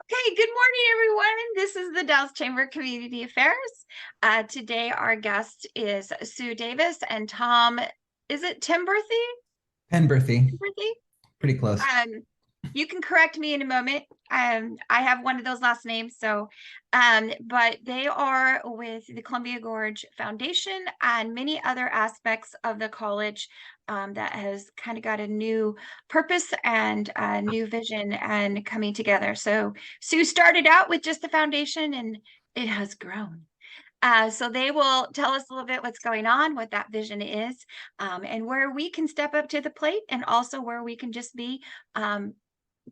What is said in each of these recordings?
Okay, good morning, everyone. This is the Dallas Chamber of Community Affairs. Today, our guest is Sue Davis and Tom. Is it Timberthy? Timberthy, Timberthy? pretty close. You can correct me in a moment. I have one of those last names, but they are with the Columbia Gorge Foundation and many other aspects of the college that has kind of got a new purpose and a new vision and coming together. So Sue started out with just the foundation and it has grown. So they will tell us a little bit what's going on, what that vision is, and where we can step up to the plate, and also where we can just be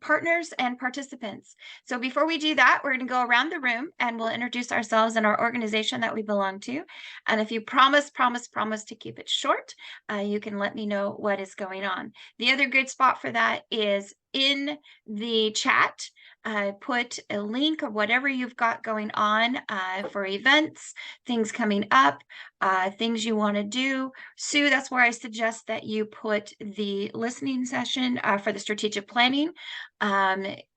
partners and participants. So before we do that, we're going to go around the room and we'll introduce ourselves and our organization that we belong to. And if you promise to keep it short, you can let me know what is going on. The other good spot for that is in the chat. Put a link or whatever you've got going on for events, things coming up, things you want to do. Sue, that's where I suggest that you put the listening session for the strategic planning.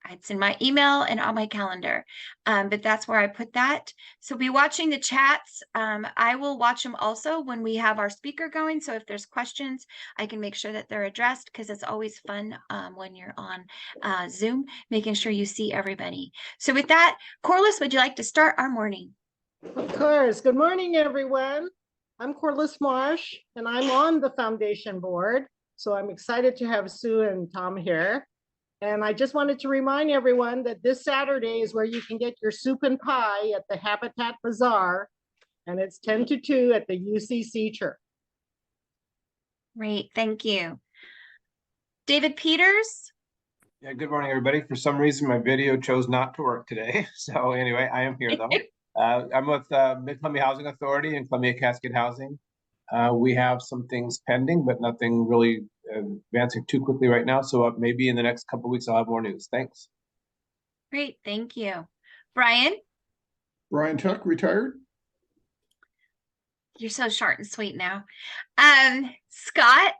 It's in my email and on my calendar, but that's where I put that. So be watching the chats. I will watch them also when we have our speaker going. So if there's questions, I can make sure that they're addressed, because it's always fun when you're on Zoom, making sure you see everybody. So with that, Corliss, would you like to start our morning? Of course. Good morning, everyone. I'm Corliss Marsh, and I'm on the foundation board. So I'm excited to have Sue and Tom here. And I just wanted to remind everyone that this Saturday is where you can get your soup and pie at the Habitat Bazaar, and it's 10 to 2 at the UCC Church. Great, thank you. David Peters? Yeah, good morning, everybody. For some reason, my video chose not to work today. So anyway, I am here, though. I'm with Mid-Columbia Housing Authority and Columbia Cascade Housing. We have some things pending, but nothing really advancing too quickly right now. So maybe in the next couple of weeks, I'll have more news. Thanks. Great, thank you. Brian? Brian Tuck, retired. You're so short and sweet now. Scott?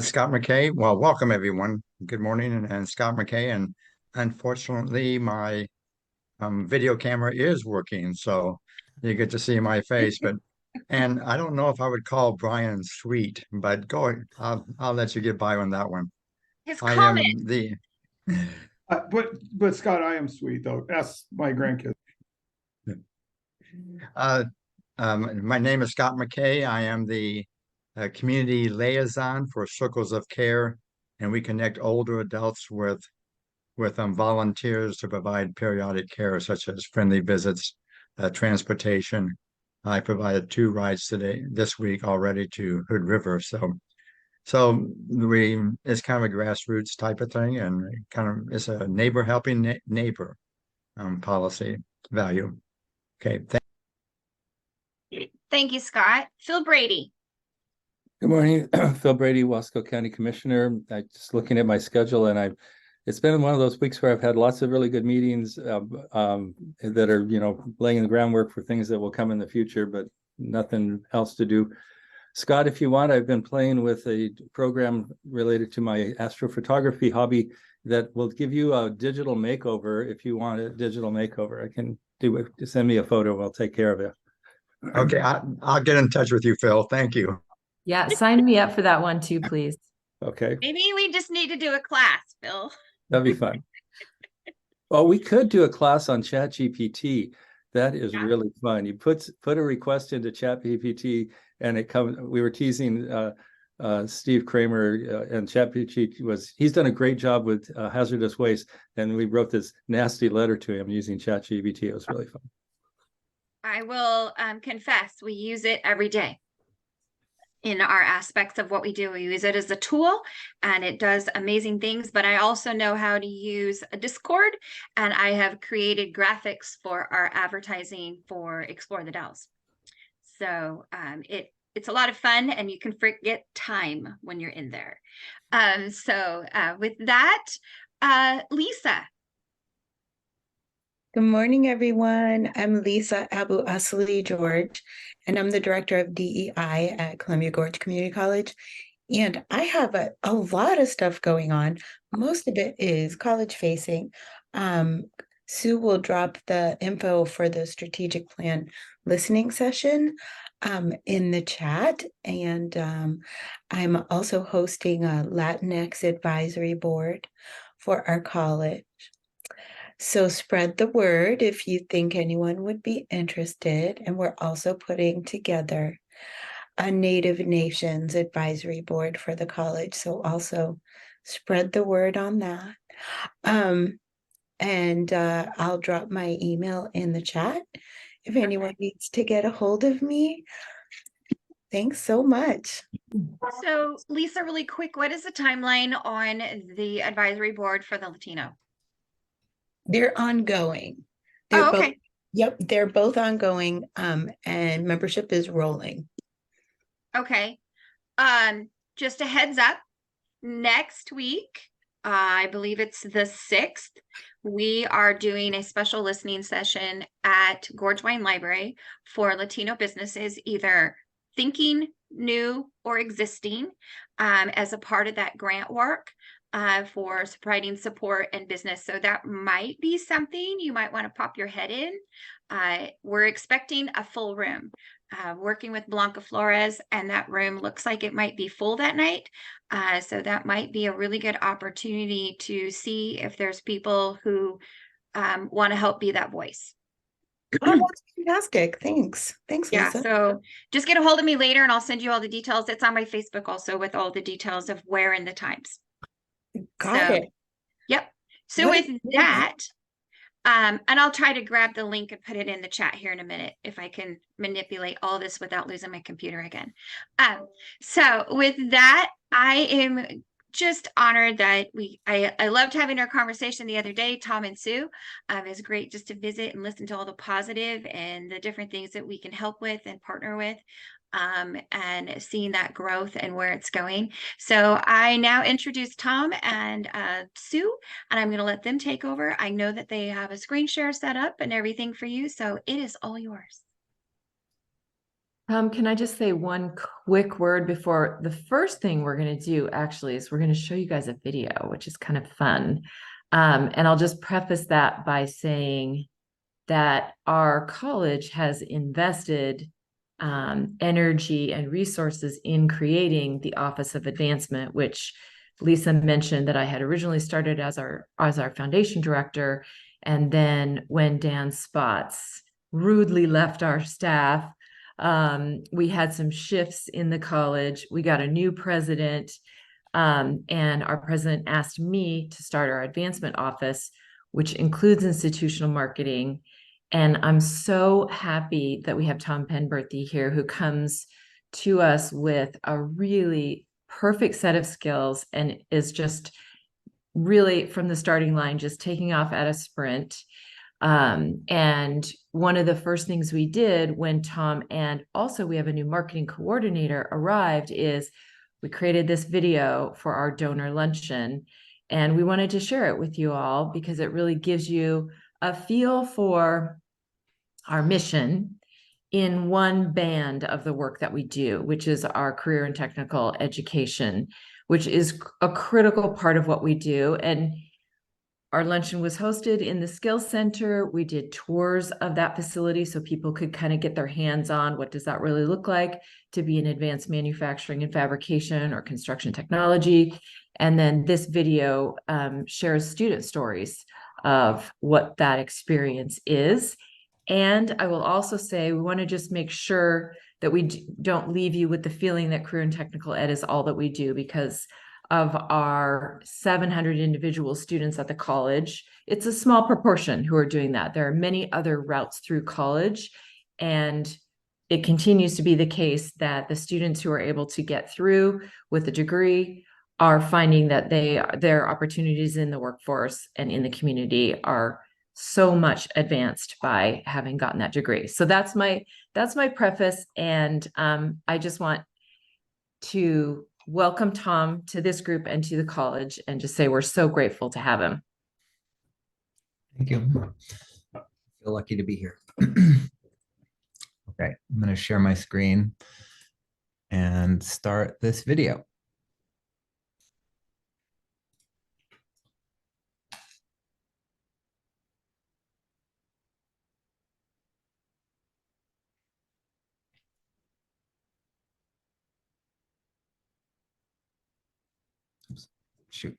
Scott McKay. Well, welcome everyone. Good morning, and Scott McKay. And unfortunately, my video camera is working, so you get to see my face. But and I don't know if I would call Brian sweet, but go. I'll let you get by on that one. His I comment. am the. But Scott, I am sweet though. Ask my grandkids. My name is Scott McKay. I am the community liaison for Circles of Care, and we connect older adults with volunteers to provide periodic care, such as friendly visits, transportation. I provided 2 rides this week already to Hood River. So it's kind of a grassroots type of thing, and it's a neighbor helping neighbor policy value. Okay. Thank you, Scott. Phil Brady. Good morning, Phil Brady, Wasco County Commissioner. I just looking at my schedule, and it's been one of those weeks where I've had lots of really good meetings that are, laying the groundwork for things that will come in the future, but nothing else to do. Scott, if you want, I've been playing with a program related to my astrophotography hobby that will give you a digital makeover. If you want a digital makeover, I can do it. Send me a photo. I'll take care of it. Okay, I'll get in touch with you, Phil. Thank you. Yeah, sign me up for that one too, please. Okay. Maybe we just need to do a class, Phil. That'd be fun. Well, we could do a class on ChatGPT. That is really fun. You put a request into ChatGPT, and it comes. We were teasing Steve Kramer, and ChatGPT he's done a great job with hazardous waste, and we wrote this nasty letter to him using ChatGPT. It was really fun. I will confess, we use it every day in our aspects of what we do. We use it as a tool, and it does amazing things, but I also know how to use a Discord, and I have created graphics for our advertising for Explore the Dalles. So it's a lot of fun, and you can forget time when you're in there. With that, Lisa. Good morning, everyone. I'm Lisa Abu Asli George, and I'm the Director of DEI at Columbia Gorge Community College. And I have a lot of stuff going on. Most of it is college facing. Um, Sue will drop the info for the strategic plan listening session in the chat. And I'm also hosting a Latinx advisory board for our college. So spread the word if you think anyone would be interested. And we're also putting together a Native Nations advisory board for the college. So also spread the word on that. And I'll drop my email in the chat if anyone needs to get a hold of me. Thanks so much. So Lisa, really quick, what is the timeline on the advisory board for the Latino? They're ongoing. They're Oh, both, okay. yep, they're both ongoing. And membership is rolling. Okay. Just a heads up, next week, I believe it's the 6th, we are doing a special listening session at Gorge Wine Library for Latino businesses, either thinking new or existing, as a part of that grant work for providing support and business. So that might be something you might want to pop your head in. We're expecting a full room. Working with Blanca Flores, and that room looks like it might be full that night. So that might be a really good opportunity to see if there's people who want to help be that voice. Oh, that's fantastic. Thanks. Thanks, Yeah, Lisa. so just get a hold of me later and I'll send you all the details. It's on my Facebook also with all the details of where and the times. Got it. Yep. So What with that, and I'll try to grab the link and put it in the chat here in a minute if I can manipulate all this without losing my computer again. So with that, I am just honored that I loved having our conversation the other day, Tom and Sue. It was great just to visit and listen to all the positive and the different things that we can help with and partner with. And seeing that growth and where it's going. So I now introduce Tom and Sue, and I'm going to let them take over. I know that they have a screen share set up and everything for you, so it is all yours. Can I just say one quick word before the first thing we're going to do actually is we're going to show you guys a video, which is kind of fun. And I'll just preface that by saying that our college has invested energy and resources in creating the Office of Advancement, which Lisa mentioned that I had originally started as our foundation director. And then when Dan Spots rudely left our staff, we had some shifts in the college. We got a new president, and our president asked me to start our advancement office, which includes institutional marketing. And I'm so happy that we have Tom Penberthy here, who comes to us with a really perfect set of skills and is just really from the starting line, just taking off at a sprint. And one of the first things we did when Tom and also we have a new marketing coordinator arrived is we created this video for our donor luncheon. And we wanted to share it with you all because it really gives you a feel for our mission in one band of the work that we do, which is our career and technical education, which is a critical part of what we do. And our luncheon was hosted in the Skills Center. We did tours of that facility so people could kind of get their hands on what does that really look like to be in advanced manufacturing and fabrication or construction technology. And then this video shares student stories of what that experience is. And I will also say we want to just make sure that we don't leave you with the feeling that career and technical ed is all that we do, because of our 700 individual students at the college, it's a small proportion who are doing that. There are many other routes through college, and it continues to be the case that the students who are able to get through with a degree are finding that their opportunities in the workforce and in the community are so much advanced by having gotten that degree. So that's my preface, and I just want to welcome Tom to this group and to the college and just say we're so grateful to have him. Thank you. I feel lucky to be here. Okay, I'm going to share my screen and start this video. shoot.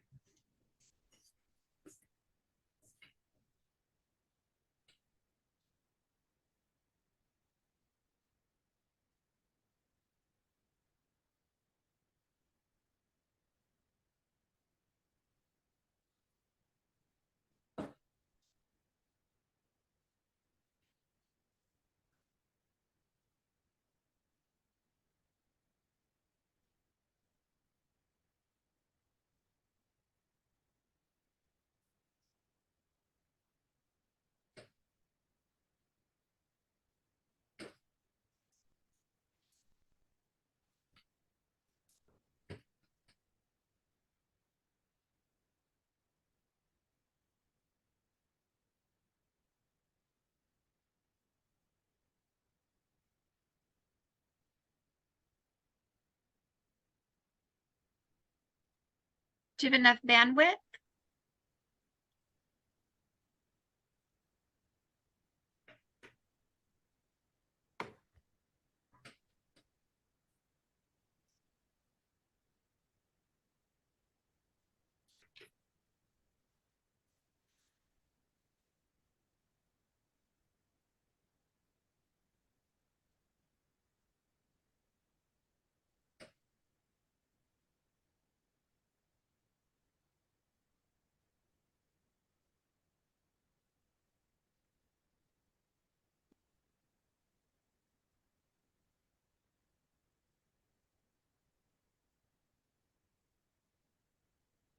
Do you have enough bandwidth?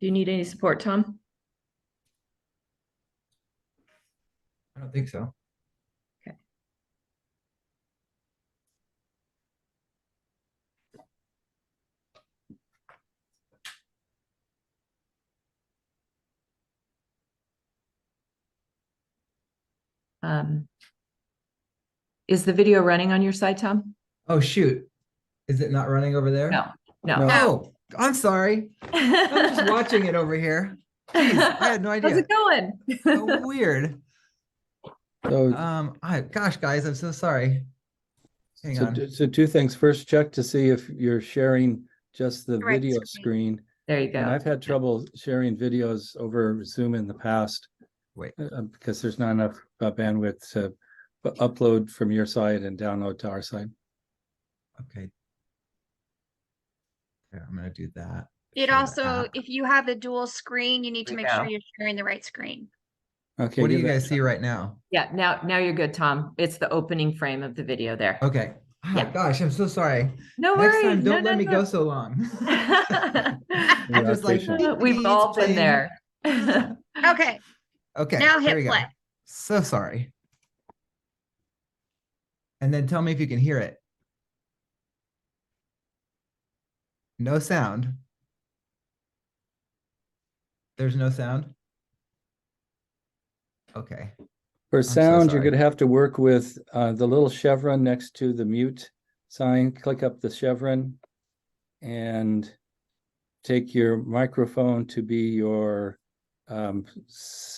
Do you need any support, Tom? I don't think so. Okay. Is the video running on your side, Tom? Oh, shoot. Is it not running over there? No, no. No. Oh, I'm sorry. I'm just watching it over here. Jeez, I had no idea. How's it going? Oh, weird. So, Gosh, guys, I'm so sorry. Hang on. so two things. First, check to see if you're sharing just the Right video screen. screen. There you And go. I've had trouble sharing videos over Zoom in the past Wait. because there's not enough bandwidth to upload from your side and download to our side. Okay. Yeah, I'm gonna do that. It Share the also, app. if you have a dual screen, you need to Right make sure now. you're sharing the right screen. Okay. What do give you that a guys see try. right now? Yeah, now you're good, Tom. It's the opening frame of the video there. Okay. Yeah. Gosh, I'm so sorry. No Next worries. time, don't No, let me no. go so long. We are Just like, patient. We've please, all been playing. there. Okay, Okay, now here we hit go. play. So sorry. And then tell me if you can hear it. No sound. There's no sound. Okay. For so sound, you're sorry. going to have to work with the little chevron next to the mute sign. Click up the chevron and take your microphone to be your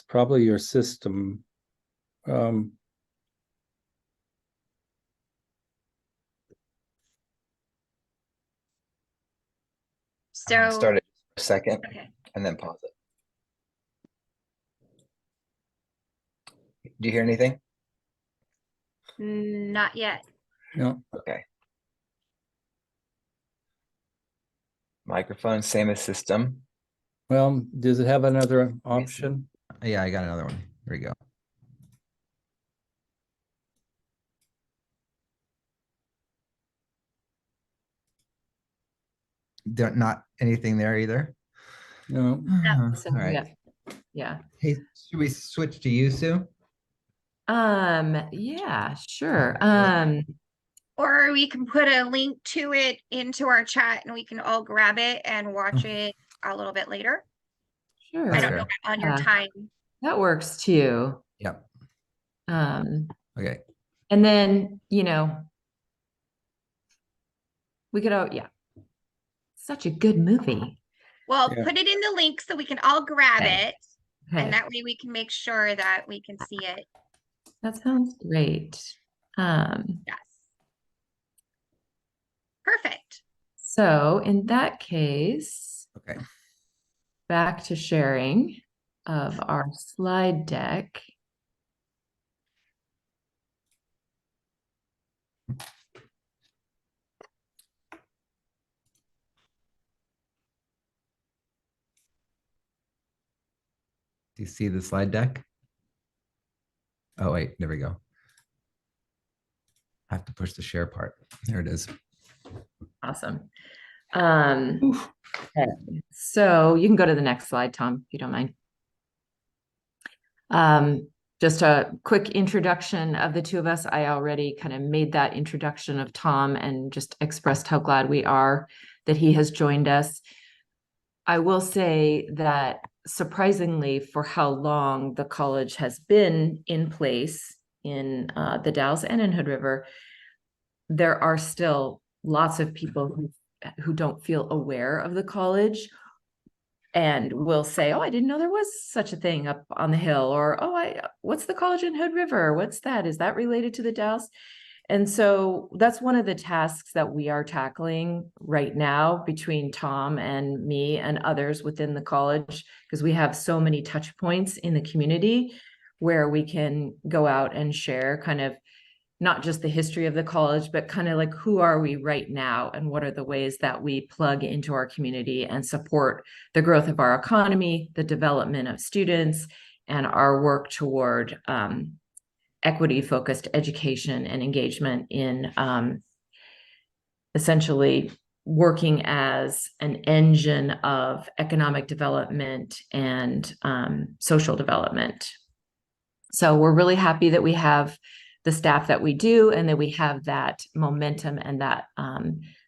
probably your system. I'm gonna So, start it for a second okay. and then pause it. Do you hear anything? Not yet. No, Okay. Microphone, same as system. well, does it have another option? Yeah, I got another one. Here we go. Not anything there either. No. All So, right. yeah. Hey, should we switch to you, Sue? Yeah, sure. Or we can put a link to it into our chat and we can all grab it and watch it a little bit later. Sure. I don't know on your Yeah. time. That works too. Yep. Um, Okay. and then, we could, yeah. Such a good movie. Well, Yeah. put it in the link so we can all grab Okay. it. Okay. And that way we can make sure that we can see it. That sounds great. Yes. Perfect. So in that case, Okay. if back to sharing of our slide deck. Do you see the slide deck? Oh, wait, there we go. I have to push the share part. There it is. Awesome. Okay. So you can go to the next slide, Tom, if you don't mind. Just a quick introduction of the two of us. I already kind of made that introduction of Tom and just expressed how glad we are that he has joined us. I will say that surprisingly, for how long the college has been in place in the Dalles and in Hood River, there are still lots of people who don't feel aware of the college and will say, oh, I didn't know there was such a thing up on the hill, or, oh, what's the college in Hood River? What's that? Is that related to the Dalles? And so that's one of the tasks that we are tackling right now between Tom and me and others within the college, because we have so many touch points in the community where we can go out and share kind of not just the history of the college, but kind of like, who are we right now and what are the ways that we plug into our community and support the growth of our economy, the development of students, and our work toward equity-focused education and engagement in essentially working as an engine of economic development and social development. So we're really happy that we have the staff that we do, and that we have that momentum and that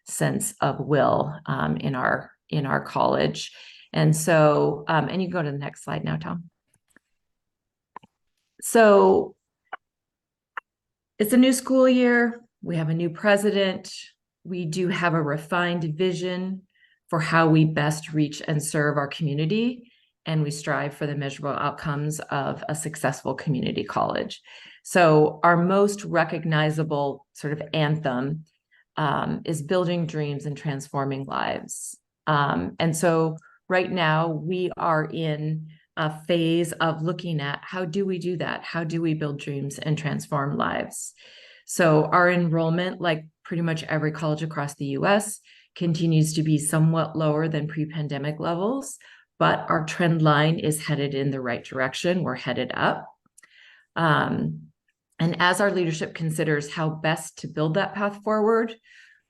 sense of will in our college. And so, and you can go to the next slide now, Tom. So it's a new school year. We have a new president. We do have a refined vision for how we best reach and serve our community. And we strive for the measurable outcomes of a successful community college. So our most recognizable sort of anthem is building dreams and transforming lives. And so right now we are in a phase of looking at how do we do that? How do we build dreams and transform lives? So our enrollment, like pretty much every college across the US, continues to be somewhat lower than pre-pandemic levels, but our trend line is headed in the right direction. We're headed up. And as our leadership considers how best to build that path forward,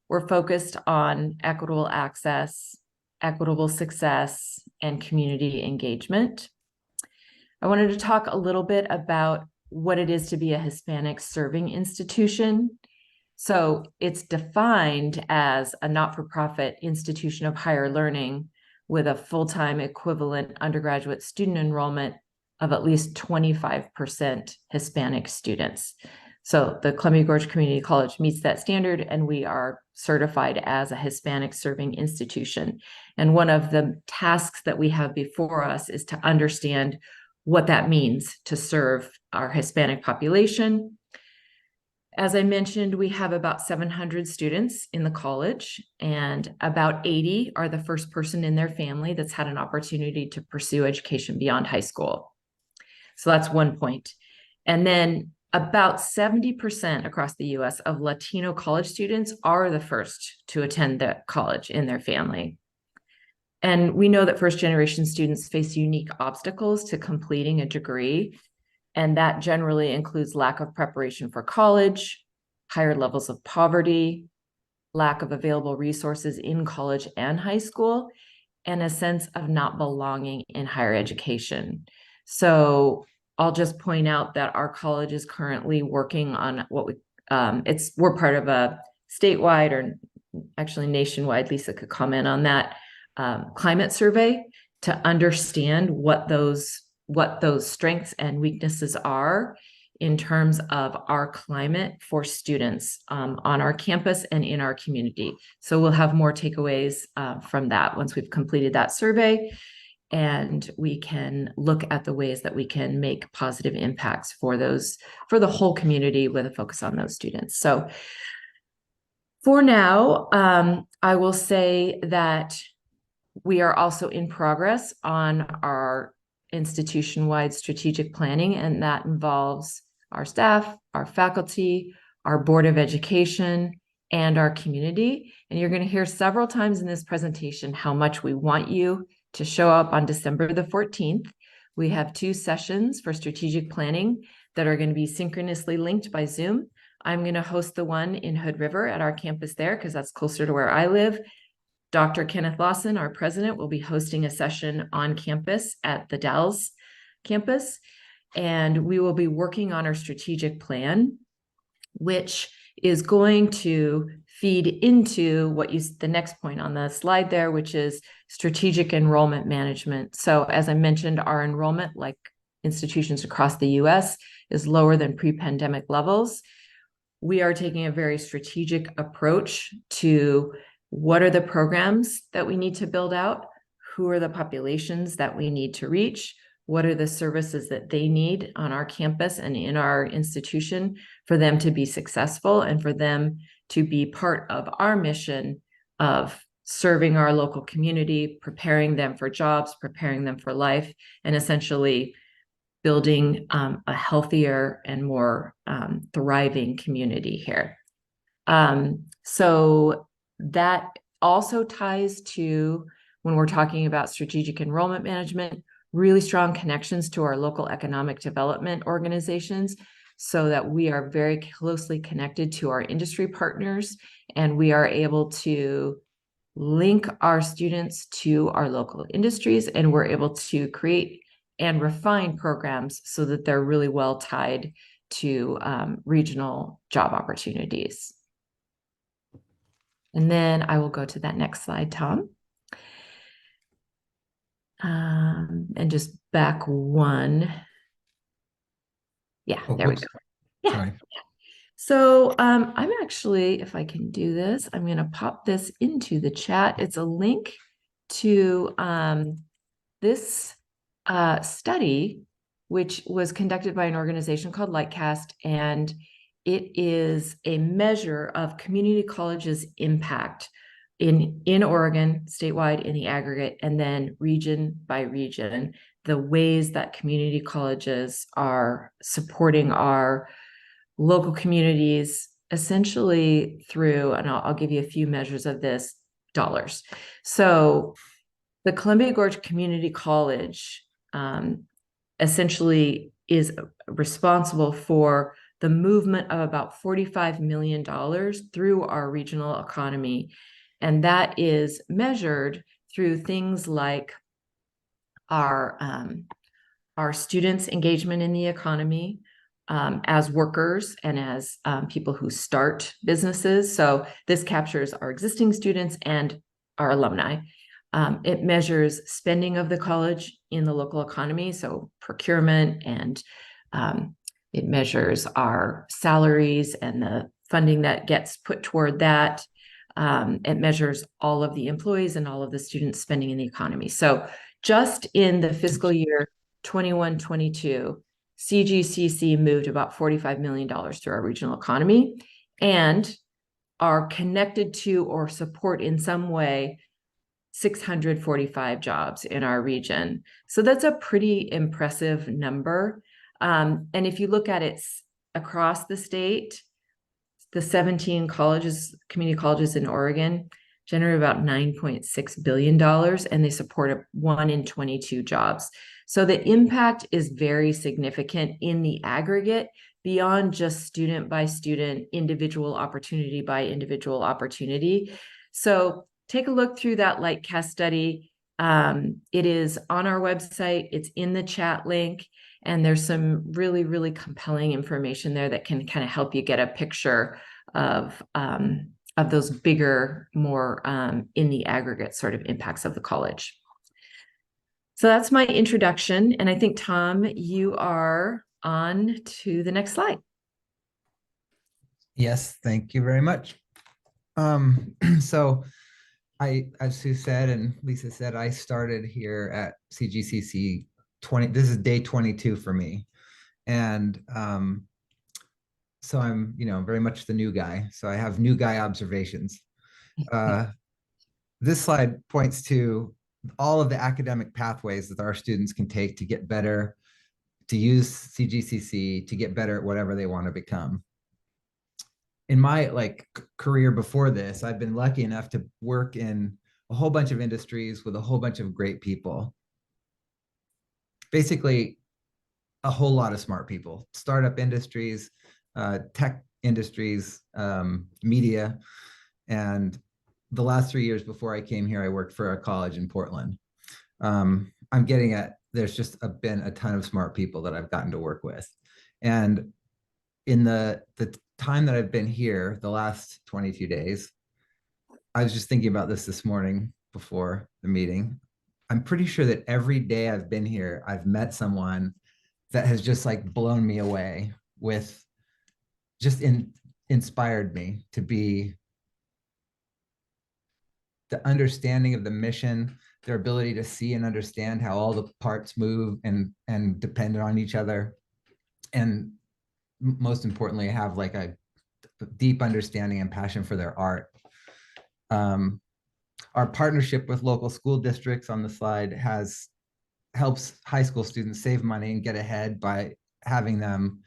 we're focused on equitable access, equitable success, and community engagement. I wanted to talk a little bit about what it is to be a Hispanic serving institution. So it's defined as a not-for-profit institution of higher learning with a full-time equivalent undergraduate student enrollment of at least 25% Hispanic students. So the Columbia Gorge Community College meets that standard, and we are certified as a Hispanic serving institution. And one of the tasks that we have before us is to understand what that means to serve our Hispanic population. As I mentioned, we have about 700 students in the college, and about 80 are the first person in their family that's had an opportunity to pursue education beyond high school. So that's one point. And then about 70% across the US of Latino college students are the first to attend the college in their family. And we know that first generation students face unique obstacles to completing a degree, and that generally includes lack of preparation for college, higher levels of poverty, lack of available resources in college and high school, and a sense of not belonging in higher education. So I'll just point out that our college is currently working on what we're part of a statewide, or actually nationwide, Lisa could comment on that, climate survey to understand what those strengths and weaknesses are in terms of our climate for students on our campus and in our community. So we'll have more takeaways from that once we've completed that survey, and we can look at the ways that we can make positive impacts for the whole community with a focus on those students. So for now, I will say that We are also in progress on our institution-wide strategic planning, and that involves our staff, our faculty, our Board of Education, and our community. And you're going to hear several times in this presentation how much we want you to show up on December the 14th. We have 2 sessions for strategic planning that are going to be synchronously linked by Zoom. I'm going to host the one in Hood River at our campus there because that's closer to where I live. Dr. Kenneth Lawson, our president, will be hosting a session on campus at the Dalles campus. And we will be working on our strategic plan, which is going to feed into the next point on the slide there, which is strategic enrollment management. So as I mentioned, our enrollment, like institutions across the US, is lower than pre-pandemic levels. We are taking a very strategic approach to what are the programs that we need to build out, who are the populations that we need to reach, what are the services that they need on our campus and in our institution for them to be successful and for them to be part of our mission of serving our local community, preparing them for jobs, preparing them for life, and essentially building a healthier and more thriving community here. So that also ties to, when we're talking about strategic enrollment management, really strong connections to our local economic development organizations so that we are very closely connected to our industry partners and we are able to link our students to our local industries, and we're able to create and refine programs so that they're really well tied to regional job opportunities. And then I will go to that next slide, Tom. And just back one. Yeah, Oh, there we whoops. go. Yeah. Sorry. So I'm actually, if I can do this, I'm going to pop this into the chat. It's a link to this study, which was conducted by an organization called Lightcast, and it is a measure of community colleges' impact in Oregon, statewide, in the aggregate, and then region by region, the ways that community colleges are supporting our local communities, essentially through, and I'll give you a few measures of this, dollars. So the Columbia Gorge Community College essentially is responsible for the movement of about $45 million through our regional economy. And that is measured through things like our students' engagement in the economy as workers and as people who start businesses. So this captures our existing students and our alumni. It measures spending of the college in the local economy, so procurement, and it measures our salaries and the funding that gets put toward that. It measures all of the employees and all of the students spending in the economy. So just in the fiscal year 21-22, CGCC moved about $45 million through our regional economy and are connected to or support in some way 645 jobs in our region. So that's a pretty impressive number. And if you look at it across the state, the 17 colleges, community colleges in Oregon, generate about $9.6 billion, and they support 1 in 22 jobs. So the impact is very significant in the aggregate beyond just student by student, individual opportunity by individual opportunity. So take a look through that Lightcast study. It is on our website. It's in the chat link. And there's some really, really compelling information there that can kind of help you get a picture of those bigger, more in the aggregate sort of impacts of the college. So that's my introduction. And I think, Tom, you are on to the next slide. Yes, thank you very much. So as Sue said and Lisa said, I started here at CGCC this is day 22 for me. And so I'm, very much the new guy. So I have new guy observations. This slide points to all of the academic pathways that our students can take to get better, to use CGCC to get better at whatever they want to become. In my career before this, I've been lucky enough to work in a whole bunch of industries with a whole bunch of great people. Basically, a whole lot of smart people, startup industries, tech industries, media. And the last 3 years before I came here, I worked for a college in Portland. I'm getting at, there's just been a ton of smart people that I've gotten to work with. And in the time that I've been here, the last 22 days, I was just thinking about this morning before the meeting. I'm pretty sure that every day I've been here, I've met someone that has just blown me away with just inspired me to be the understanding of the mission, their ability to see and understand how all the parts move and depend on each other. And most importantly, have a deep understanding and passion for their art. Our partnership with local school districts on the slide helps high school students save money and get ahead by allowing them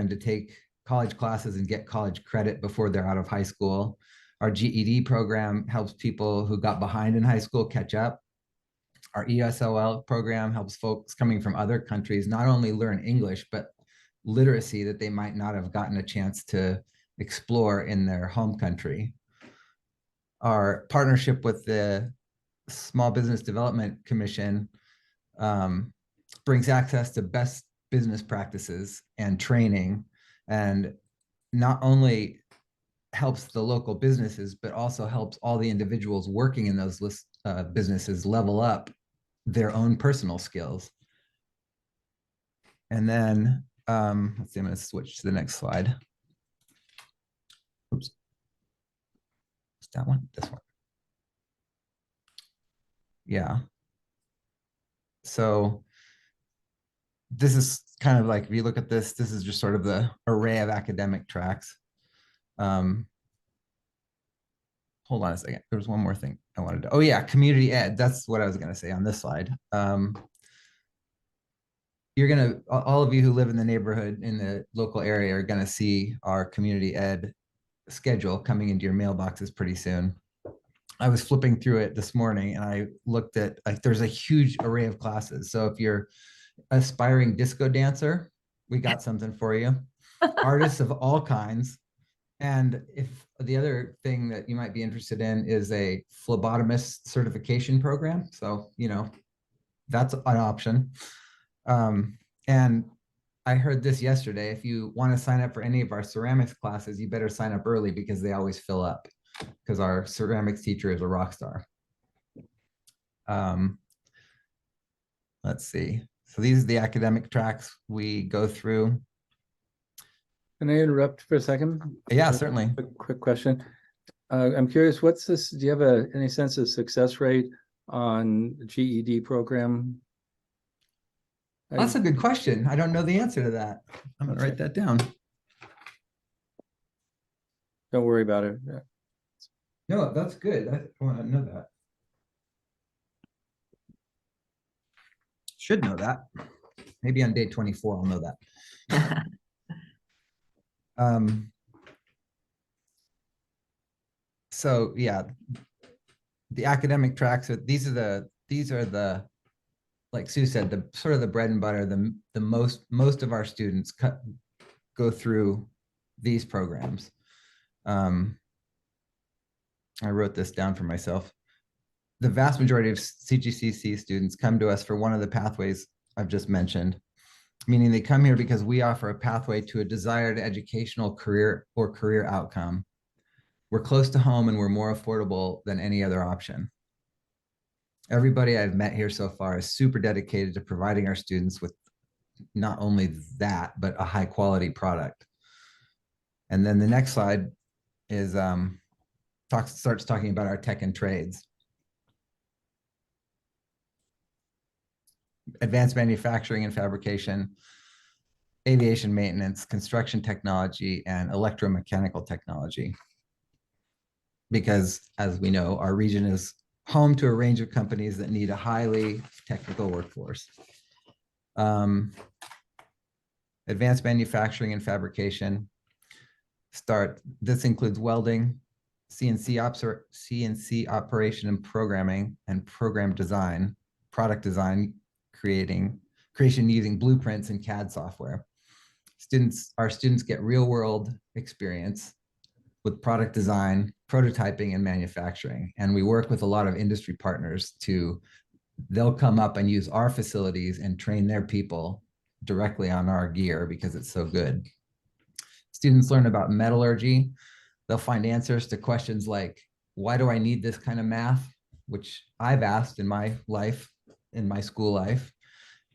to take college classes and get college credit before they're out of high school. Our GED program helps people who got behind in high school catch up. Our ESOL program helps folks coming from other countries not only learn English, but literacy that they might not have gotten a chance to explore in their home country. Our partnership with the Small Business Development Commission brings access to best business practices and training, and not only helps the local businesses, but also helps all the individuals working in those businesses level up their own personal skills. And then, let's see, I'm going to switch to the next slide. Oops. Is that one? This one. Yeah. So this is kind of if you look at this is just sort of the array of academic tracks. Hold on a second. There was one more thing I wanted to, oh yeah, community ed. That's what I was going to say on this slide. All of you who live in the neighborhood in the local area are going to see our community ed schedule coming into your mailboxes pretty soon. I was flipping through it this morning and I looked at, there's a huge array of classes. So if you're aspiring disco dancer, we got something for you. Artists of all kinds. And if the other thing that you might be interested in is a phlebotomist certification program. So, that's an option. And I heard this yesterday. If you want to sign up for any of our ceramics classes, you better sign up early because they always fill up, because our ceramics teacher is a rock star. Let's see. So these are the academic tracks we go through. Can I interrupt for a second? Yeah, certainly. Quick question. I'm curious, what's this? Do you have any sense of success rate on the GED program? That's a good question. I don't know the answer to that. I'm going to write that down. Don't worry about it. No, that's good. I want to know that. Should know that. Maybe on day 24, I'll know that. So yeah, the academic tracks, these are the, like Sue said, the sort of the bread and butter, the most of our students go through these programs. I wrote this down for myself. The vast majority of CGCC students come to us for one of the pathways I've just mentioned, meaning they come here because we offer a pathway to a desired educational career or career outcome. We're close to home and we're more affordable than any other option. Everybody I've met here so far is super dedicated to providing our students with not only that, but a high quality product. And then the next slide is starts talking about our tech and trades. Advanced manufacturing and fabrication, aviation maintenance, construction technology, and electromechanical technology. Because as we know, our region is home to a range of companies that need a highly technical workforce. Advanced manufacturing and fabrication. This includes welding, CNC operation and programming, and program design, product design, creation using blueprints and CAD software. Our students get real world experience with product design, prototyping, and manufacturing. And we work with a lot of industry partners they'll come up and use our facilities and train their people directly on our gear because it's so good. Students learn about metallurgy. They'll find answers to questions like, why do I need this kind of math? Which I've asked in my life, in my school life.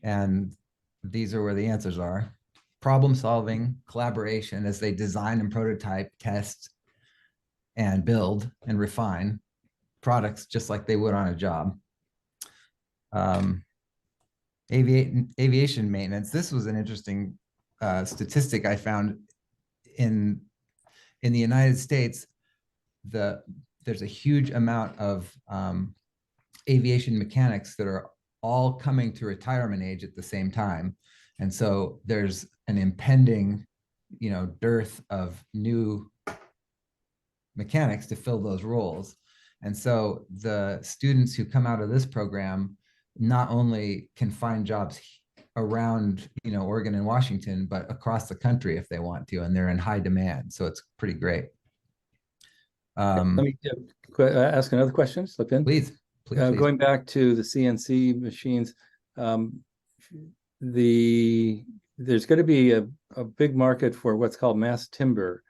And these are where the answers are. Problem solving, collaboration as they design and prototype, test, and build and refine products just like they would on a job. Aviation maintenance. This was an interesting statistic I found in the United States. There's a huge amount of aviation mechanics that are all coming to retirement age at the same time. And so there's an impending, dearth of new mechanics to fill those roles. And so the students who come out of this program not only can find jobs around, Oregon and Washington, but across the country if they want to, and they're in high demand. So it's pretty great. Let me ask another question, slip in. Please. Going back to the CNC machines, there's going to be a big market for what's called mass timber.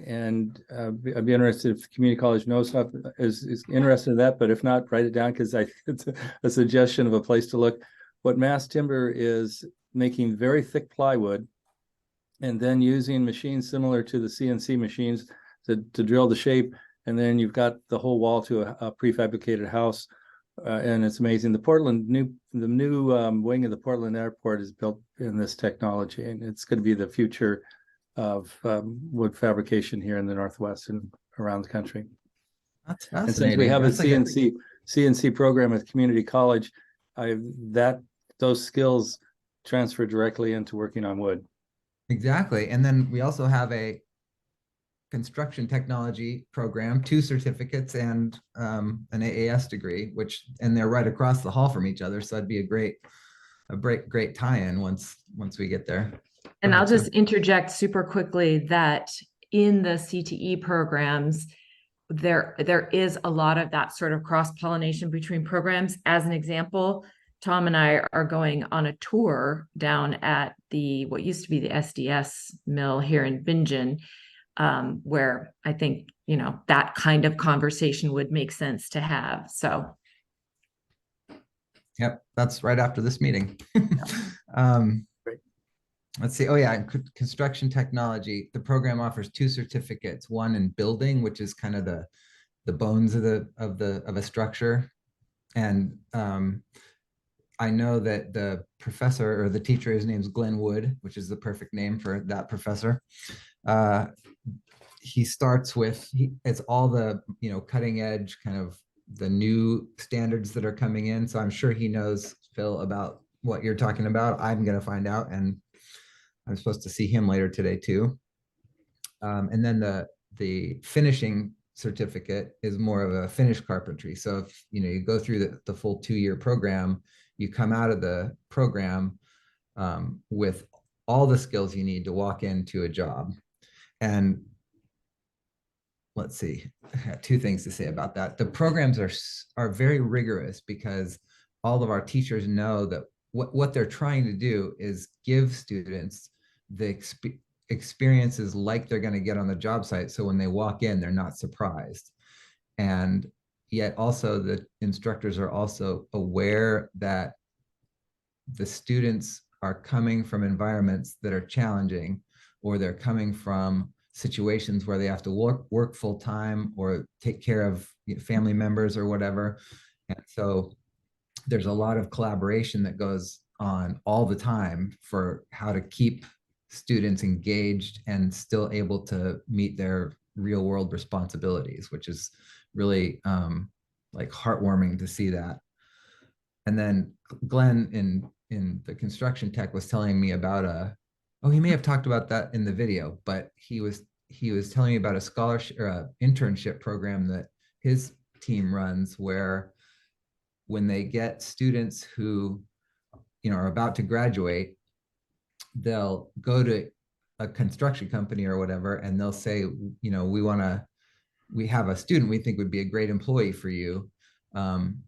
And I'd be interested if the community college knows stuff, is interested in that, but if not, write it down because it's a suggestion of a place to look. What mass timber is making very thick plywood and then using machines similar to the CNC machines to drill the shape. And then you've got the whole wall to a prefabricated house. And it's amazing. The new wing of the Portland airport is built in this technology, and it's going to be the future of wood fabrication here in the Northwest and around the country. That's And fascinating. since we have That's a CNC program at community college, those skills transfer directly into working on wood. Exactly. And then we also have a construction technology program, 2 certificates and an AAS degree, and they're right across the hall from each other. So that'd be a great tie-in once we get there. And I'll just interject super quickly that in the CTE programs, there is a lot of that sort of cross-pollination between programs. As an example, Tom and I are going on a tour down at what used to be the SDS mill here in Bingen, where I think, that kind of conversation would make sense to have. So. Yep, that's right after this meeting. Let's see. Oh yeah, construction technology. The program offers 2 certificates. One in building, which is kind of the bones of a structure. And I know that the professor or the teacher, his name's Glenn Wood, which is the perfect name for that professor. He starts with it's all the cutting edge kind of the new standards that are coming in. So I'm sure he knows, Phil, about what you're talking about. I'm going to find out, and I'm supposed to see him later today too. And then the finishing certificate is more of a finish carpentry. So if you go through the full 2-year program, you come out of the program with all the skills you need to walk into a job. And let's see, I got 2 things to say about that. The programs are very rigorous because all of our teachers know that what they're trying to do is give students the experiences like they're going to get on the job site. So when they walk in, they're not surprised. And yet also the instructors are also aware that the students are coming from environments that are challenging, or they're coming from situations where they have to work full time or take care of family members or whatever. And so there's a lot of collaboration that goes on all the time for how to keep students engaged and still able to meet their real world responsibilities, which is really like heartwarming to see that. And then Glenn in the construction tech was telling me about oh, he may have talked about that in the video, but he was telling me about a scholarship or a internship program that his team runs, where when they get students who, you know, are about to graduate, they'll go to a construction company or whatever, and they'll say, you know, we have a student we think would be a great employee for you.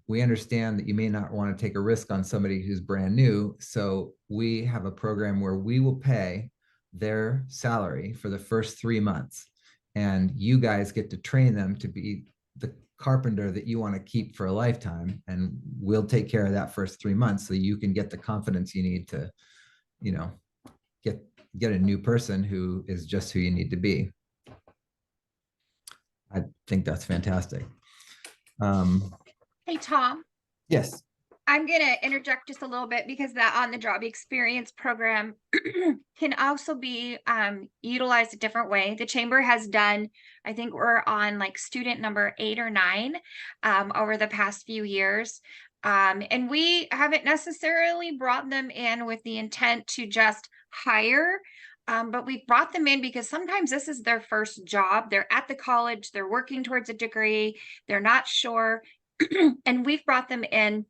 We understand that you may not want to take a risk on somebody who's brand new. So we have a program where we will pay their salary for the first 3 months. And you guys get to train them to be the carpenter that you want to keep for a lifetime. And we'll take care of that first 3 months so you can get the confidence you need to, you know, get a new person who is just who you need to be. I think that's fantastic. Hey, Tom, Yes. I'm going to interject just a little bit because that on the job experience program can also be utilized a different way. The chamber has done, I think we're on like student number 8 or 9 over the past few years. And we haven't necessarily brought them in with the intent to just hire, but we've brought them in because sometimes this is their first job. They're at the college, they're working towards a degree, they're not sure. And we've brought them in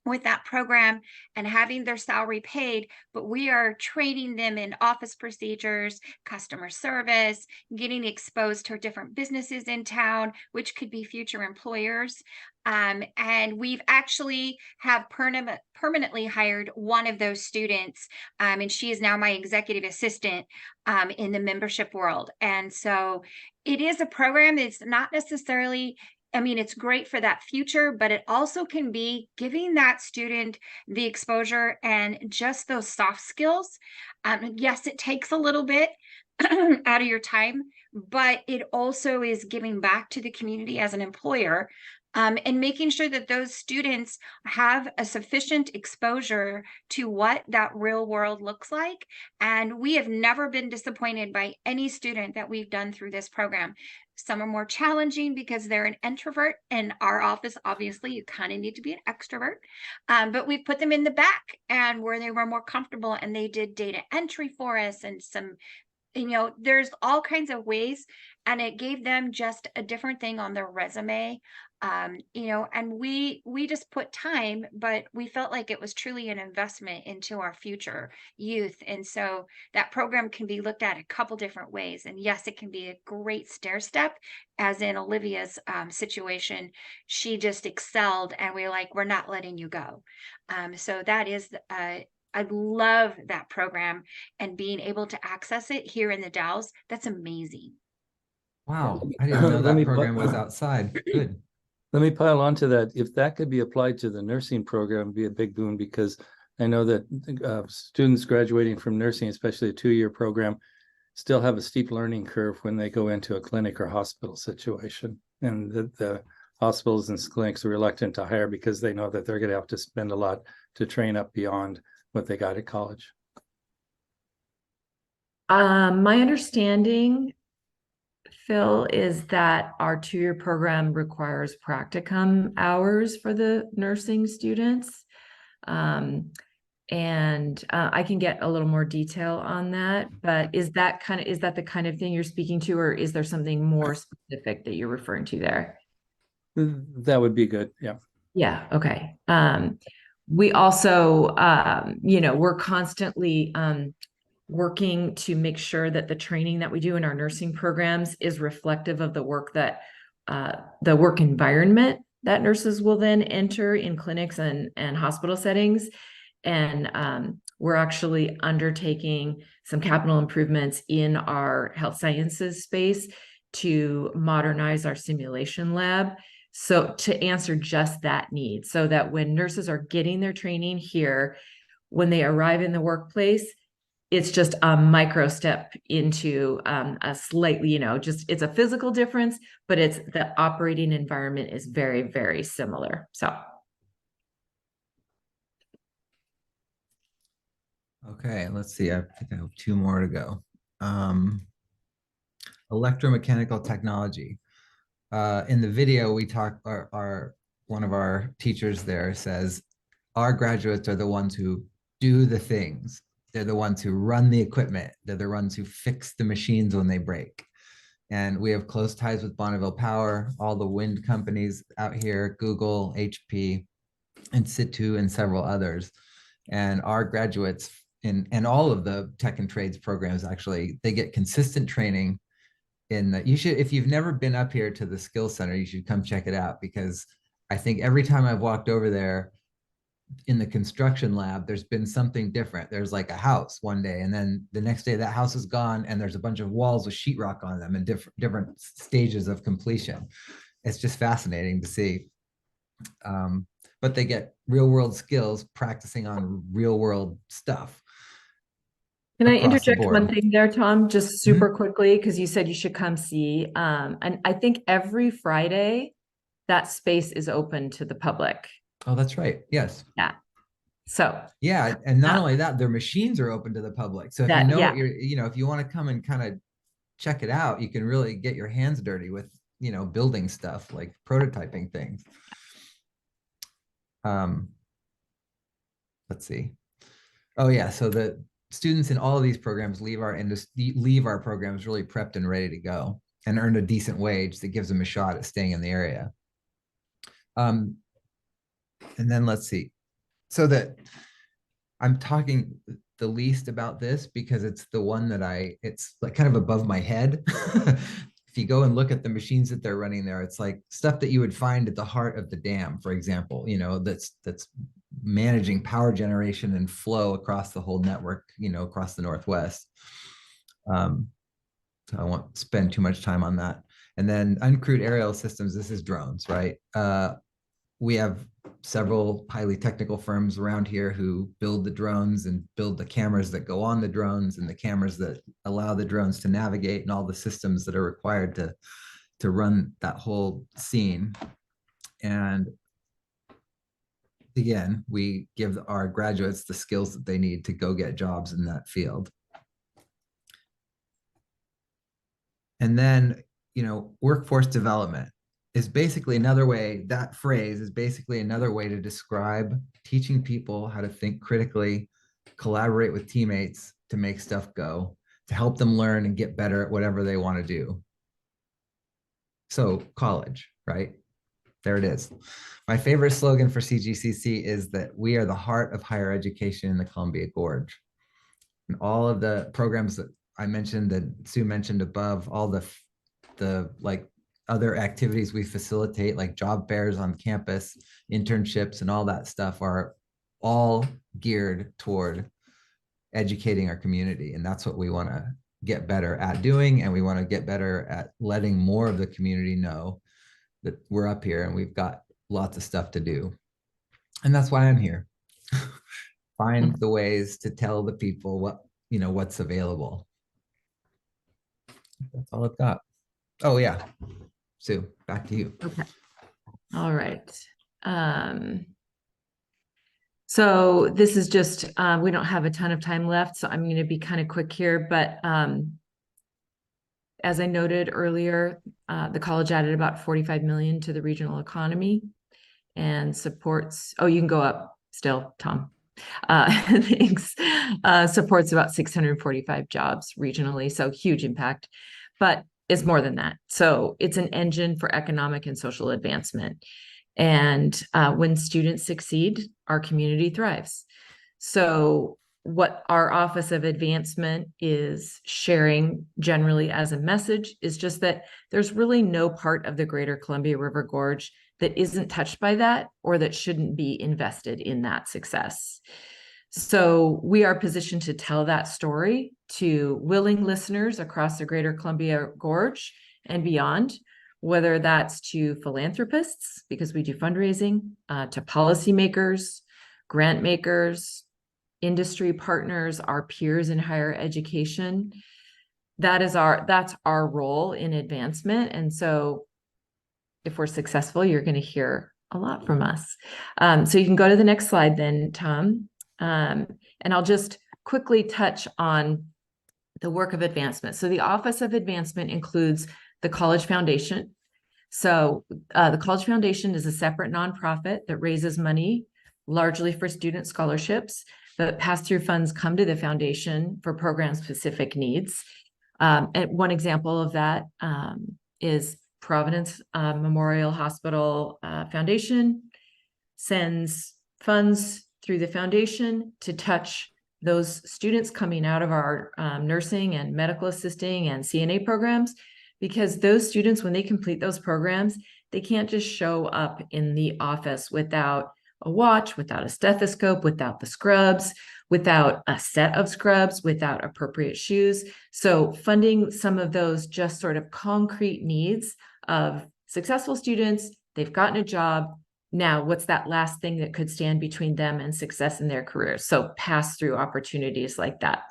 with that program and having their salary paid, but we are training them in office procedures, customer service, getting exposed to different businesses in town, which could be future employers. And we've actually have permanently hired one of those students, and she is now my executive assistant in the membership world. And so it is a program that's not necessarily, I mean, it's great for that future, but it also can be giving that student the exposure and just those soft skills. Yes, it takes a little bit out of your time, but it also is giving back to the community as an employer. And making sure that those students have a sufficient exposure to what that real world looks like. And we have never been disappointed by any student that we've done through this program. Some are more challenging because they're an introvert. In our office, obviously, you kind of need to be an extrovert. But we've put them in the back and where they were more comfortable, and they did data entry for us and some, you know, there's all kinds of ways, and it gave them just a different thing on their resume. You know, and we just put time, but we felt like it was truly an investment into our future youth. And so that program can be looked at a couple different ways. And yes, it can be a great stair step, as in Olivia's situation. She just excelled, and we're like, we're not letting you go. So that is I love that program, and being able to access it here in the Dalles, that's amazing. Wow. I didn't know that program was outside. Good. Let me pile on to that. If that could be applied to the nursing program, it'd be a big boon, because I know that students graduating from nursing, especially a 2-year program, still have a steep learning curve when they go into a clinic or hospital situation. And the hospitals and clinics are reluctant to hire because they know that they're going to have to spend a lot to train up beyond what they got at college. My understanding, Phil, is that our 2-year program requires practicum hours for the nursing students. And I can get a little more detail on that, but is that the kind of thing you're speaking to, or is there something more specific that you're referring to there? That would be good. Yeah. Yeah. Okay. We also, you know, we're constantly, working to make sure that the training that we do in our nursing programs is reflective of the work that the work environment that nurses will then enter in clinics and hospital settings. And we're actually undertaking some capital improvements in our health sciences space to modernize our simulation lab. So to answer just that need, so that when nurses are getting their training here, when they arrive in the workplace, it's just a micro step into a slightly, you know, just it's a physical difference, but it's the operating environment is very, very similar. So. Okay, let's see. I think I have 2 more to go. Electromechanical technology. In the video, we talk, one one of our teachers there says, our graduates are the ones who do the things. They're the ones who run the equipment. They're the ones who fix the machines when they break. And we have close ties with Bonneville Power, all the wind companies out here, Google, HP, In Situ, and several others. And our graduates and all of the tech and trades programs, actually, they get consistent training in that. You should, if you've never been up here to the Skills Center, you should come check it out, because I think every time I've walked over there in the construction lab, there's been something different. There's like a house one day, and then the next day that house is gone, and there's a bunch of walls with sheetrock on them in different stages of completion. It's just fascinating to see. But they get real world skills practicing on real world stuff. Can I across the interject one board. thing there, Tom, just super quickly, because you said you should come see. And I think every Friday that space is open to the public. Oh, that's right. Yes. Yeah. So Yeah, and not only that, their machines are open to the public. So if you that, know yeah. what you're, if you want to come and kind of check it out, you can really get your hands dirty with, building stuff, like prototyping things. Let's see. Oh yeah, so the students in all of these programs leave our programs really prepped and ready to go, and earn a decent wage that gives them a shot at staying in the area. And then let's see. So that I'm talking the least about this because it's the one that it's like kind of above my head. If you go and look at the machines that they're running there, it's like stuff that you would find at the heart of the dam, for example, that's managing power generation and flow across the whole network, across the Northwest. So I won't spend too much time on that. And then uncrewed aerial systems, this is drones, right? We have several highly technical firms around here who build the drones and build the cameras that go on the drones and the cameras that allow the drones to navigate and all the systems that are required to run that whole scene. And again, we give our graduates the skills that they need to go get jobs in that field. And then, workforce development is basically another way, that phrase is basically another way to describe teaching people how to think critically, collaborate with teammates to make stuff go, to help them learn and get better at whatever they want to do. So college, right? There it is. My favorite slogan for CGCC is that we are the heart of higher education in the Columbia Gorge. And all of the programs that I mentioned, that Sue mentioned above, all the like other activities we facilitate, like job fairs on campus, internships, and all that stuff, are all geared toward educating our community. And that's what we want to get better at doing. And we want to get better at letting more of the community know that we're up here and we've got lots of stuff to do. And that's why I'm here. Find the ways to tell the people what's available. That's all I've got. Oh yeah. Sue, back to you. Okay. All right. So this is just, we don't have a ton of time left, so I'm going to be kind of quick here, but as I noted earlier, the college added about 45 million to the regional economy and supports, oh, you can go up still, Tom. Thanks. Supports about 645 jobs regionally, so huge impact, but it's more than that. So it's an engine for economic and social advancement. And when students succeed, our community thrives. So what our Office of Advancement is sharing generally as a message is just that there's really no part of the greater Columbia River Gorge that isn't touched by that or that shouldn't be invested in that success. So we are positioned to tell that story to willing listeners across the greater Columbia Gorge and beyond, whether that's to philanthropists, because we do fundraising, to policymakers, grant makers, industry partners, our peers in higher education. That's our role in advancement. And so if we're successful, you're going to hear a lot from us. So you can go to the next slide then, Tom. And I'll just quickly touch on the work of advancement. So the Office of Advancement includes the College Foundation. So the College Foundation is a separate nonprofit that raises money largely for student scholarships, but pass-through funds come to the foundation for program-specific needs. And one example of that is Providence Memorial Hospital Foundation sends funds through the foundation to touch those students coming out of our nursing and medical assisting and CNA programs, because those students, when they complete those programs, they can't just show up in the office without a watch, without a stethoscope, without the scrubs, without a set of scrubs, without appropriate shoes. So funding some of those just sort of concrete needs of successful students, they've gotten a job. Now, what's that last thing that could stand between them and success in their careers? So pass through opportunities like that.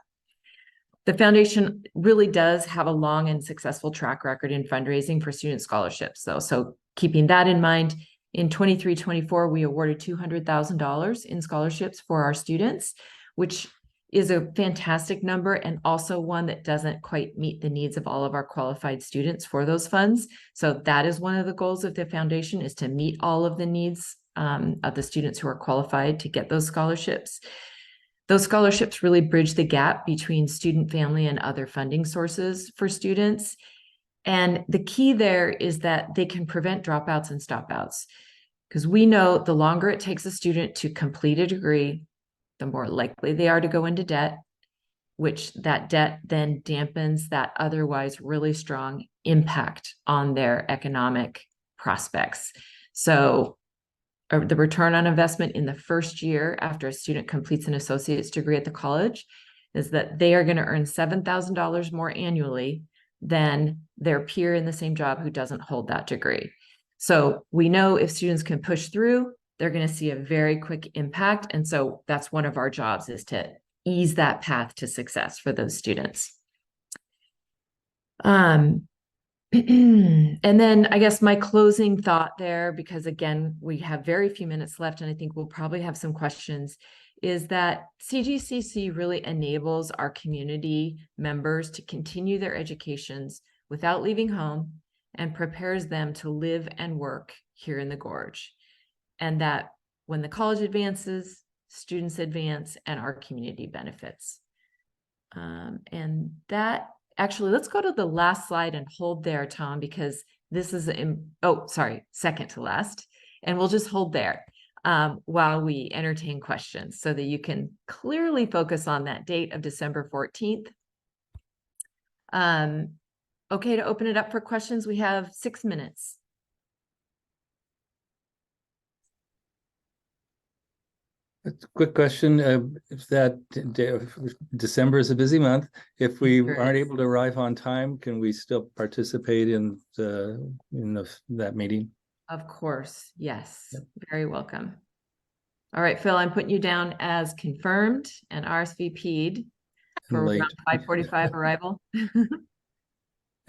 The foundation really does have a long and successful track record in fundraising for student scholarships, though. So keeping that in mind, in 23-24, we awarded $200,000 in scholarships for our students, which is a fantastic number, and also one that doesn't quite meet the needs of all of our qualified students for those funds. So that is one of the goals of the foundation, is to meet all of the needs of the students who are qualified to get those scholarships. Those scholarships really bridge the gap between student, family, and other funding sources for students. And the key there is that they can prevent dropouts and stopouts, because we know the longer it takes a student to complete a degree, the more likely they are to go into debt, which that debt then dampens that otherwise really strong impact on their economic prospects. So the return on investment in the first year after a student completes an associate's degree at the college is that they are going to earn $7,000 more annually than their peer in the same job who doesn't hold that degree. So we know if students can push through, they're going to see a very quick impact. And so that's one of our jobs, is to ease that path to success for those students. And then I guess my closing thought there, because again, we have very few minutes left, and I think we'll probably have some questions, is that CGCC really enables our community members to continue their educations without leaving home, and prepares them to live and work here in the Gorge. And that when the college advances, students advance, and our community benefits. And that actually, let's go to the last slide and hold there, Tom, because this is, second to last. And we'll just hold there while we entertain questions, so that you can clearly focus on that date of December 14th. Okay, to open it up for questions, we have 6 minutes. A quick question, if December is a busy month, if we aren't able to arrive on time, can we still participate in that meeting? Of course, yes. Yep. Very welcome. All right, Phil, I'm putting you down as confirmed and RSVP'd for around 5:45 arrival.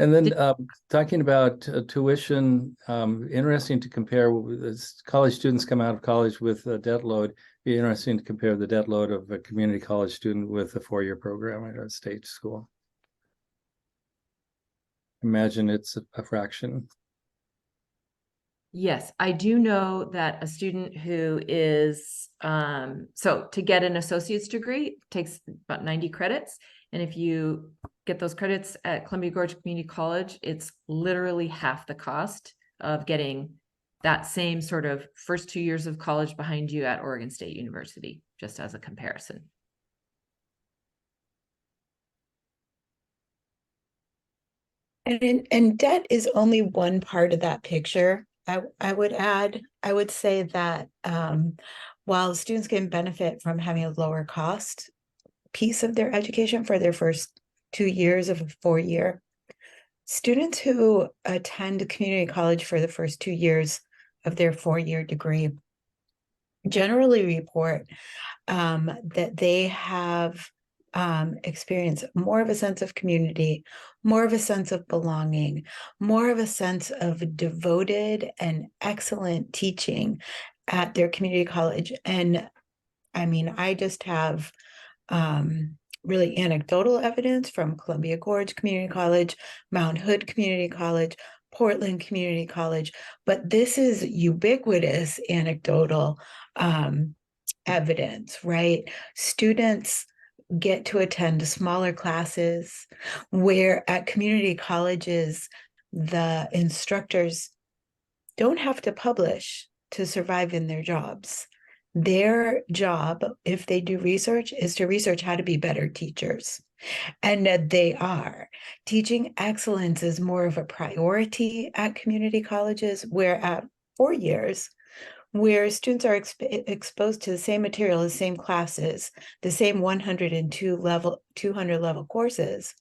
And then talking about tuition, interesting to compare. As college students come out of college with a debt load, be interesting to compare the debt load of a community college student with a 4-year program at a state school. Imagine it's a fraction. Yes, I do know that a student who is, so to get an associate's degree takes about 90 credits. And if you get those credits at Columbia Gorge Community College, it's literally half the cost of getting that same sort of first 2 years of college behind you at Oregon State University, just as a comparison. And debt is only one part of that picture. I would say that while students can benefit from having a lower cost piece of their education for their first 2 years of a 4-year, students who attend community college for the first 2 years of their 4-year degree generally report that they have experienced more of a sense of community, more of a sense of belonging, more of a sense of devoted and excellent teaching at their community college. And I mean, I just have really anecdotal evidence from Columbia Gorge Community College, Mount Hood Community College, Portland Community College, but this is ubiquitous anecdotal evidence, right? Students get to attend smaller classes, where at community colleges, the instructors don't have to publish to survive in their jobs. Their job, if they do research, is to research how to be better teachers. And they are. Teaching excellence is more of a priority at community colleges, where at 4 years, where students are exposed to the same material, the same classes, the same 200 level courses.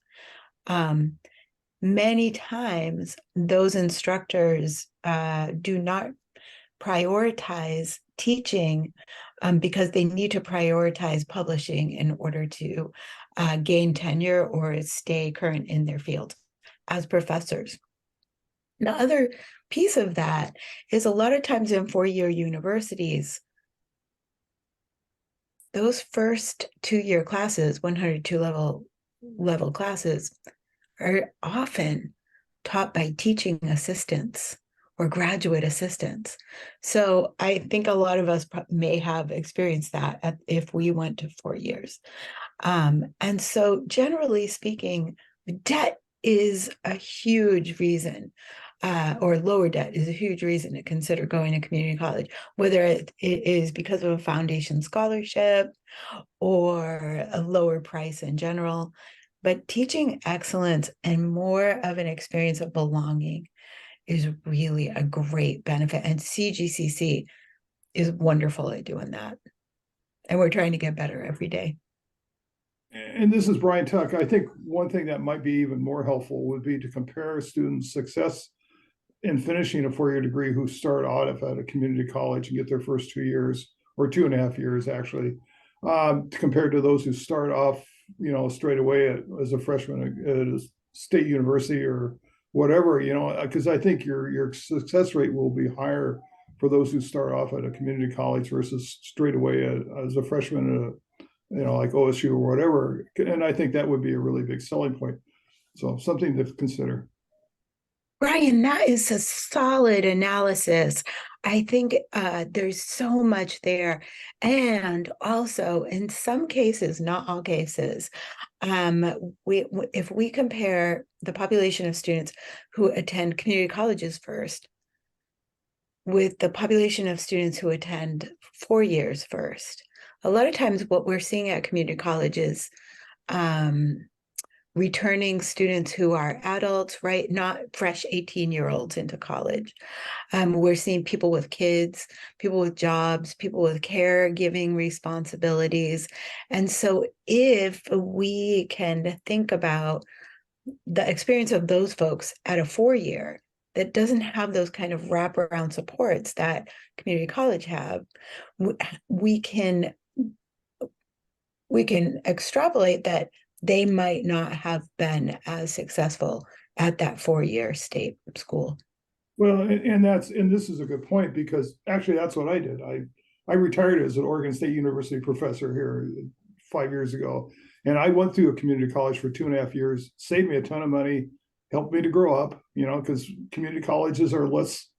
Many times those instructors do not prioritize teaching because they need to prioritize publishing in order to gain tenure or stay current in their field as professors. The other piece of that is a lot of times in 4-year universities, those first 2-year classes, 102 level classes, are often taught by teaching assistants or graduate assistants. So I think a lot of us may have experienced that if we went to 4 years. And so generally speaking, debt is a huge reason, or lower debt is a huge reason to consider going to community college, whether it is because of a foundation scholarship or a lower price in general. But teaching excellence and more of an experience of belonging is really a great benefit. And CGCC is wonderful at doing that. And we're trying to get better every day. And this is Brian Tuck. I think one thing that might be even more helpful would be to compare students' success in finishing a 4-year degree who start out at a community college and get their first 2 years, or 2.5 years actually, compared to those who start off, straight away as a freshman at a state university or whatever, because I think your success rate will be higher for those who start off at a community college versus straight away as a freshman at like OSU or whatever. And I think that would be a really big selling point. So something to consider. Brian, that is a solid analysis. I think there's so much there. And also, in some cases, not all cases, if we compare the population of students who attend community colleges first with the population of students who attend 4 years first, a lot of times what we're seeing at community colleges, returning students who are adults, right? Not fresh 18-year-olds into college. We're seeing people with kids, people with jobs, people with caregiving responsibilities. And so if we can think about the experience of those folks at a 4-year that doesn't have those kind of wraparound supports that community college have, we can extrapolate that they might not have been as successful at that 4-year state school. Well, and this is a good point, because actually that's what I did. I retired as an Oregon State University professor here 5 years ago, and I went through a community college for 2.5 years, saved me a ton of money, helped me to grow up, because community colleges are less,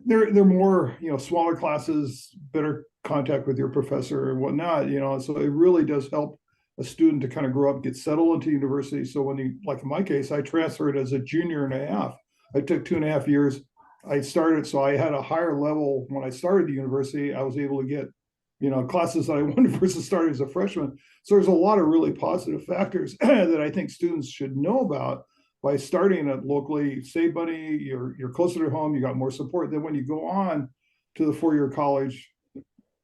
they're more, smaller classes, better contact with your professor and whatnot, so it really does help a student to kind of grow up, get settled into university. So like in my case, I transferred as a junior and a half. I took 2.5 years. I started, so I had a higher level when I started the university. I was able to get, classes that I wanted versus starting as a freshman. So there's a lot of really positive factors that I think students should know about by starting at locally. Save money, you're closer to home, you got more support. Then when you go on to the 4-year college,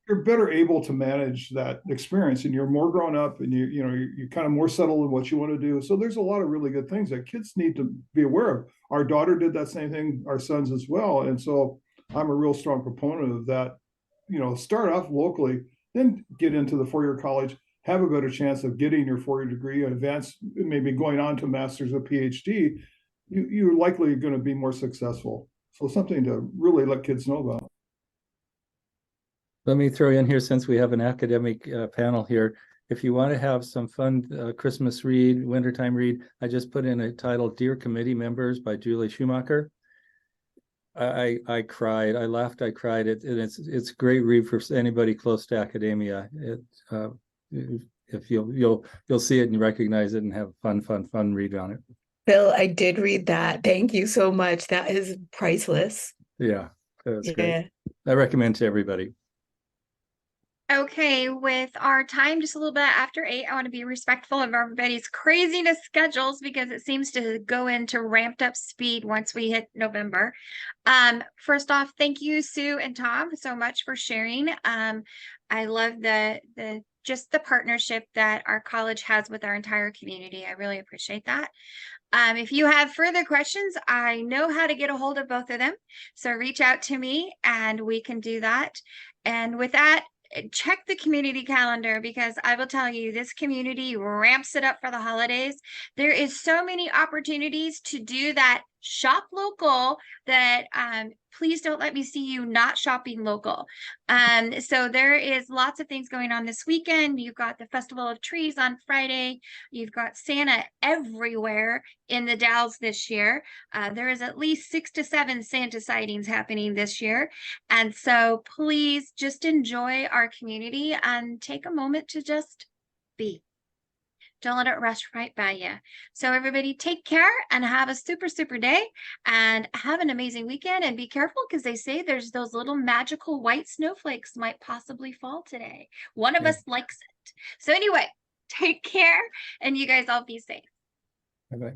you're better able to manage that experience, and you're more grown up, and you're kind of more settled in what you want to do. So there's a lot of really good things that kids need to be aware of. Our daughter did that same thing, our sons as well. And so I'm a real strong proponent of that. Start off locally, then get into the 4-year college, have a better chance of getting your 4-year degree, advance, maybe going on to master's or PhD. You're likely going to be more successful. So something to really let kids know about. Let me throw in here, since we have an academic panel here, if you want to have some fun Christmas read, wintertime read, I just put in a title, Dear Committee Members by Julie Schumacher. I cried, I laughed, I cried. It's a great read for anybody close to academia. If you'll see it and recognize it and have fun read on it. Phil, I did read that. Thank you so much. That is priceless. Yeah, that's Yeah. great. I recommend to everybody. Okay, with our time just a little bit after 8, I want to be respectful of everybody's craziness schedules because it seems to go into ramped up speed once we hit November. First off, thank you, Sue and Tom, so much for sharing. I love just the partnership that our college has with our entire community. I really appreciate that. If you have further questions, I know how to get a hold of both of them. So reach out to me and we can do that. And with that, check the community calendar because I will tell you, this community ramps it up for the holidays. There is so many opportunities to do that shop local that please don't let me see you not shopping local. So there is lots of things going on this weekend. You've got the Festival of Trees on Friday. You've got Santa everywhere in the Dalles this year. There is at least 6 to 7 Santa sightings happening this year. And so please just enjoy our community and take a moment to just be. Don't let it rush right by you. So everybody take care and have a super day and have an amazing weekend and be careful because they say there's those little magical white snowflakes might possibly fall today. One of us likes it. So anyway, take care and you guys all be safe. Bye-bye.